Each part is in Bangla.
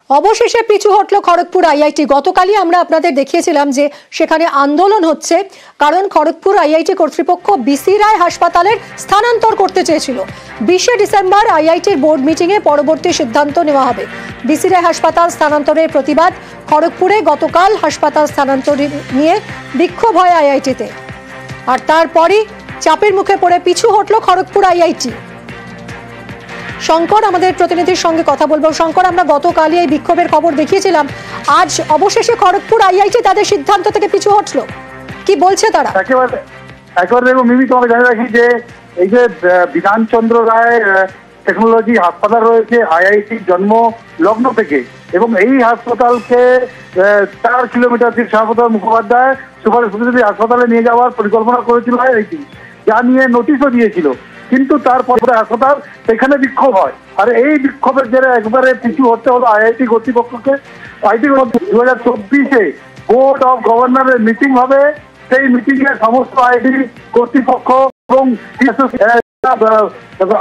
অবশেষে পিছু হটল খড়গপুর আইআইটি। গতকালই আমরা আপনাদের দেখিয়েছিলাম যে সেখানে আন্দোলন হচ্ছে, কারণ খড়গপুর আইআইটি কর্তৃপক্ষ বিসি রায় হাসপাতালের স্থানান্তর করতে চেয়েছিল। 20শে ডিসেম্বর আইআইটির বোর্ড মিটিংয়ে পরবর্তী সিদ্ধান্ত নেওয়া হবে। বিসি রায় হাসপাতাল স্থানান্তরের প্রতিবাদ খড়গপুরে গতকাল হাসপাতাল স্থানান্তর নিয়ে বিক্ষোভ হয় আইআইটিতে, আর তারপরই চাপের মুখে পড়ে পিছু হটল খড়গপুর আইআইটি। শঙ্কর, আমাদের প্রতিনিধির সঙ্গে কথা বলবো। শঙ্কর, আমরা গতকালই এই বিক্ষোভের খবর দেখিয়েছিলাম, আজ অবশেষে খড়গপুর আইআইটি তাদের সিদ্ধান্ত থেকে পিছু হটলো, কি বলছে তারা? একেবারে দেখো মিমি, তোমাকে জানিয়ে রাখি যে এই যে বিধানচন্দ্র রায় টেকনোলজি হাসপাতাল রয়েছে আইআইটির জন্ম লগ্ন থেকে, এবং এই হাসপাতালকে 4 kilometre Srirampur Mukhopadhyay super speciality হাসপাতালে নিয়ে যাওয়ার পরিকল্পনা করেছিল আইআইটি, যা নিয়ে নোটিশও দিয়েছিল। কিন্তু তারপরে হাসপাতাল সেখানে বিক্ষোভ হয়, আর এই বিক্ষোভের জেরে একবারে পিছু হতে হলো আইআইটি কর্তৃপক্ষকে। আইআইটি 2024-এ বোর্ড অফ গভর্নরের মিটিং হবে, সেই মিটিং এ সমস্ত আইআইটি কর্তৃপক্ষ এবং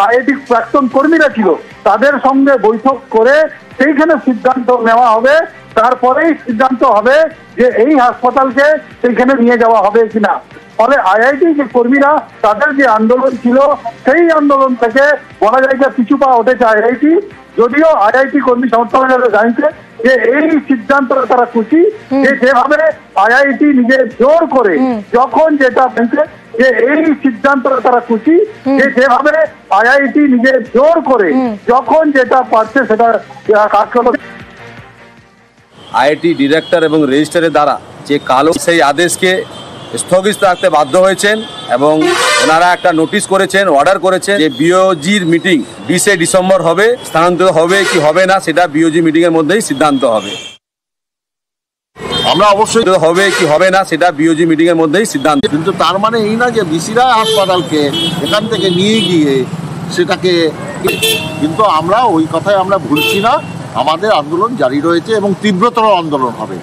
আইআইটি প্রাক্তন কর্মীরা ছিল, তাদের সঙ্গে বৈঠক করে সেইখানে সিদ্ধান্ত নেওয়া হবে। তারপরেই সিদ্ধান্ত হবে যে এই হাসপাতালকে সেইখানে নিয়ে যাওয়া হবে কিনা। ফলে আইআইটি যে কর্মীরা, তাদের যে আন্দোলন ছিল, সেই আন্দোলন থেকে বলা যায় যে পিছু পা উঠেছে আইআইটি। যদিও আইআইটি কর্মী সংস্থাগুলো জানছে যে এই সিদ্ধান্ত তারা খুশি, যে যেভাবে আইআইটি নিজে জোর করে যখন যেটা বলছে, যে এই সিদ্ধান্ত তারা খুশি, যে যেভাবে আইআইটি নিজে জোর করে যখন যেটা পারছে সেটা কাজ করবে। আইআইটি ডিরেক্টর এবং রেজিস্ট্রারের দ্বারা যে কালো সেই আদেশকে স্থগিত রাখতে বাধ্য হয়েছেন, এবং ওনারা একটা নোটিশ করেছেন, অর্ডার করেছেন যে বিওজির মিটিং 20শে ডিসেম্বর হবে। স্থানান্তর হবে কি হবে না সেটা বিওজি মিটিং এর মধ্যেই সিদ্ধান্ত হবে। আমরা অবশ্যই হবে কি হবে না সেটা বিওজি মিটিং এর মধ্যেই সিদ্ধান্ত। কিন্তু তার মানে এই না যে বিসি রায় হাসপাতালকে এখান থেকে নিয়ে গিয়ে সেটাকে, কিন্তু আমরা ওই কথায় আমরা ভুলছি না। আমাদের আন্দোলন জারি রয়েছে এবং তীব্রতর আন্দোলন হবে।